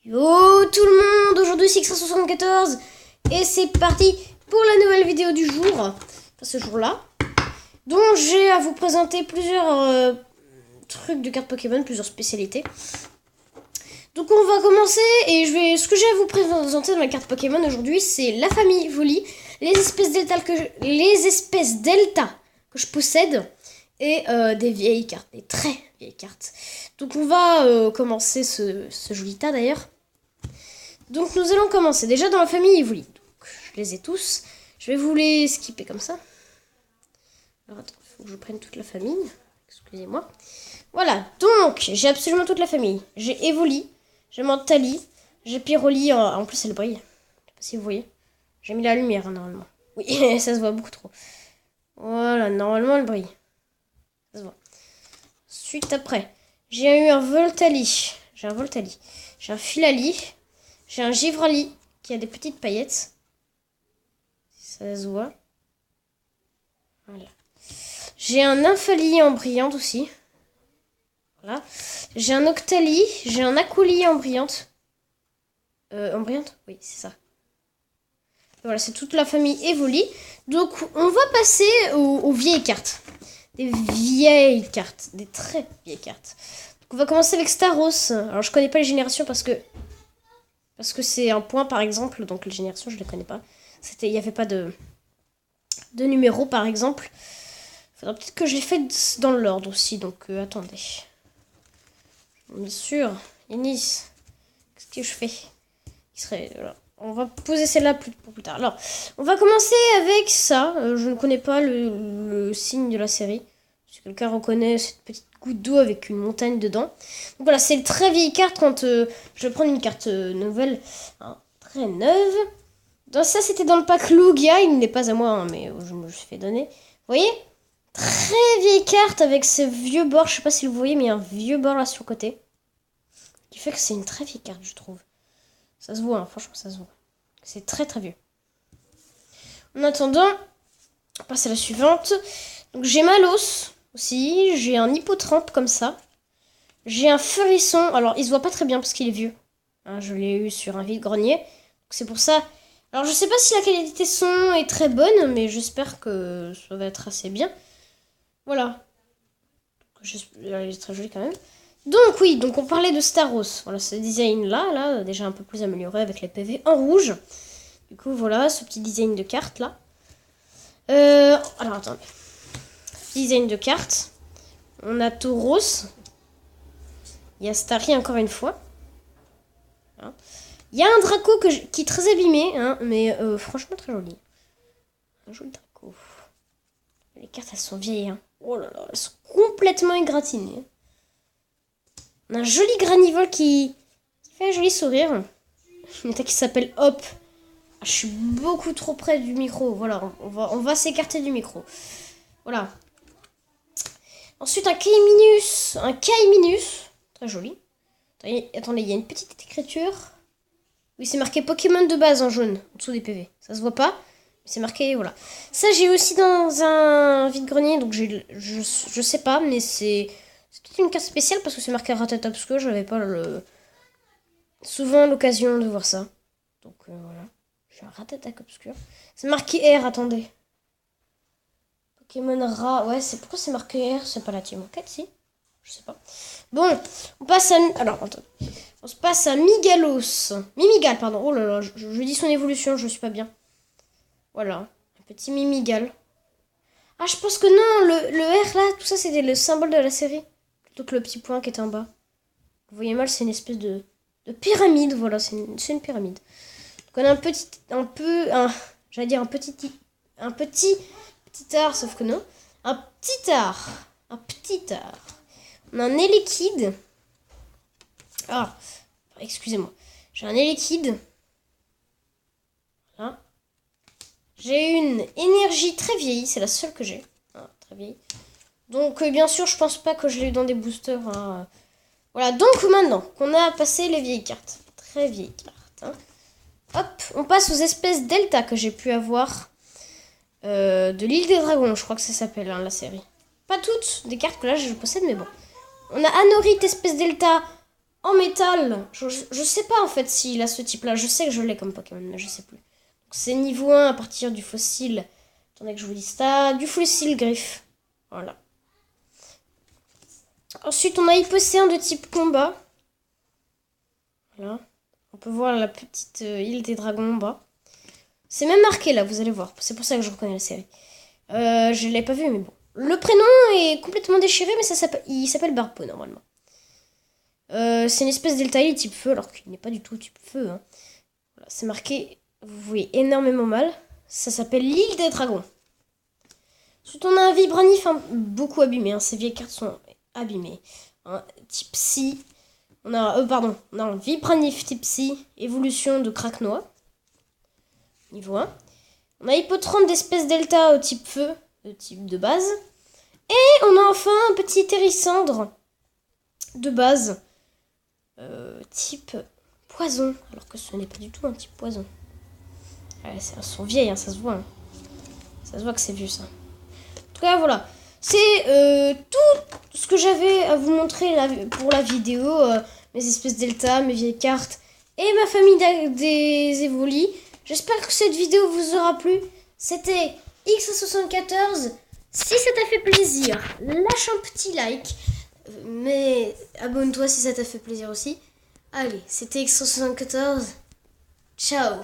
Yo tout le monde, aujourd'hui c'est X174 et c'est parti pour la nouvelle vidéo du jour, enfin ce jour-là. Donc j'ai à vous présenter plusieurs trucs de cartes Pokémon, plusieurs spécialités. Donc on va commencer et ce que j'ai à vous présenter dans la carte Pokémon aujourd'hui, c'est la famille Evoli, les espèces delta que je possède et des vieilles cartes, des très vieilles cartes. Donc on va commencer ce joli tas d'ailleurs. Donc nous allons commencer déjà dans la famille Evoli. Donc je les ai tous. Je vais vous les skipper comme ça. Alors attends, il faut que je prenne toute la famille. Excusez-moi. Voilà, donc j'ai absolument toute la famille. J'ai Evoli, j'ai Mentali, j'ai Pyroli. En plus elle brille. Je sais pas si vous voyez. J'ai mis la lumière normalement. Oui, ça se voit beaucoup trop. Voilà, normalement elle brille. Ça se voit. Ensuite après, j'ai eu un Voltali. J'ai un Voltali. J'ai un Filali. J'ai un Givrali qui a des petites paillettes. Ça se voit. Voilà. J'ai un Nymphali en brillante aussi. Voilà. J'ai un Octali. J'ai un Acouli en brillante. En brillante ? Oui, c'est ça. Voilà, c'est toute la famille Evoli. Donc, on va passer aux vieilles cartes. Des vieilles cartes. Des très vieilles cartes. Donc, on va commencer avec Staros. Alors, je connais pas les générations parce que c'est un point par exemple, donc les générations je les connais pas. Il n'y avait pas de numéro par exemple. Faudra peut-être que je les fasse dans l'ordre aussi, donc attendez. Bien sûr, Inis, qu'est-ce que je fais? Voilà. On va poser celle-là pour plus tard. Alors, on va commencer avec ça. Je ne connais pas le signe de la série. Si quelqu'un reconnaît cette petite goutte d'eau avec une montagne dedans. Donc voilà, c'est une très vieille carte quand je vais prendre une carte nouvelle, hein, très neuve. Donc ça, c'était dans le pack Lugia. Il n'est pas à moi, hein, mais je me le fais donner. Vous voyez? Très vieille carte avec ce vieux bord. Je sais pas si vous voyez, mais il y a un vieux bord là sur le côté. Qui fait que c'est une très vieille carte, je trouve. Ça se voit, hein, franchement, ça se voit. C'est très très vieux. En attendant, on passe à la suivante. Donc j'ai Malos aussi. J'ai un Hippotrampe comme ça. J'ai un Furisson. Alors, il se voit pas très bien parce qu'il est vieux. Hein, je l'ai eu sur un vide-grenier. C'est pour ça. Alors, je sais pas si la qualité son est très bonne, mais j'espère que ça va être assez bien. Voilà. Elle est très jolie quand même. Donc, oui, donc on parlait de Staros. Voilà, ce design-là, déjà un peu plus amélioré avec les PV en rouge. Du coup, voilà, ce petit design de carte là. Alors, attendez. Design de carte. On a Tauros. Il y a Starry encore une fois. Hein. Il y a un Draco qui est très abîmé, hein, mais franchement très joli. Un joli Draco. Les cartes, elles sont vieilles. Hein. Oh là là, elles sont complètement égratignées. On a un joli Granivol qui fait un joli sourire. Une attaque qui s'appelle Hop. Ah, je suis beaucoup trop près du micro. Voilà, on va s'écarter du micro. Voilà. Ensuite, un Kaiminus. Un Kaiminus. Très joli. Attendez, il y a une petite écriture. Oui, c'est marqué Pokémon de base en jaune, en dessous des PV. Ça se voit pas, mais c'est marqué, voilà. Ça, j'ai aussi dans un vide-grenier, donc je sais pas, mais c'est toute une carte spéciale parce que c'est marqué Rattata Obscur. J'avais pas souvent l'occasion de voir ça. Donc voilà. J'ai un Rattata Obscur. C'est marqué R, attendez. Pokémon Ra. Ouais, pourquoi c'est marqué R? C'est pas la team enquête, si? Je sais pas. Bon, on passe à... Alors, attends. On se passe à Migalos. Mimigal, pardon. Oh là là, je dis son évolution, je suis pas bien. Voilà. Un petit Mimigal. Ah, je pense que non, le R là, tout ça, c'était le symbole de la série. Plutôt que le petit point qui est en bas. Vous voyez mal, c'est une espèce de pyramide. Voilà, c'est une pyramide. Donc on a un petit art, sauf que non. Un petit art. On a un Elekid. Ah, excusez-moi. J'ai un Elekid. Voilà. J'ai une énergie très vieille. C'est la seule que j'ai. Ah, très vieille. Donc, bien sûr, je pense pas que je l'ai eu dans des boosters. Hein. Voilà, donc maintenant qu'on a passé les vieilles cartes. Très vieilles cartes. Hein. Hop, on passe aux espèces delta que j'ai pu avoir. De l'île des dragons, je crois que ça s'appelle, hein, la série. Pas toutes des cartes que là je possède, mais bon. On a Anorith, espèce delta en métal. Je sais pas en fait s'il a ce type-là. Je sais que je l'ai comme Pokémon, mais je sais plus. C'est niveau 1 à partir du fossile. Attendez que je vous dise ça. Du fossile griffe. Voilà. Ensuite, on a Hypocéan de type combat. Voilà. On peut voir la petite île des dragons en bas. C'est même marqué là, vous allez voir. C'est pour ça que je reconnais la série. Je l'ai pas vu, mais bon. Le prénom est complètement déchiré, mais il s'appelle Barbeau normalement. C'est une espèce d'Eltaïl type feu, alors qu'il n'est pas du tout type feu. Hein. Voilà, c'est marqué, vous voyez énormément mal. Ça s'appelle l'île des dragons. Ensuite, on a un Vibranif beaucoup abîmé. Hein. Ces vieilles cartes sont abîmées. Hein. Type Psy. On a, on a un Vibranif type Psy, évolution de Craquenois. Niveau 1. On a Hippotron d'espèce Delta au type feu, de type de base. Et on a enfin un petit Hérissandre de base, type poison, alors que ce n'est pas du tout un type poison. Ouais, elles sont vieilles, hein, ça se voit. Hein. Ça se voit que c'est vieux, ça. En tout cas, voilà. C'est tout ce que j'avais à vous montrer pour la vidéo. Mes espèces Delta, mes vieilles cartes et ma famille des Evoli. J'espère que cette vidéo vous aura plu. C'était X74. Si ça t'a fait plaisir, lâche un petit like. Mais abonne-toi si ça t'a fait plaisir aussi. Allez, c'était X74. Ciao.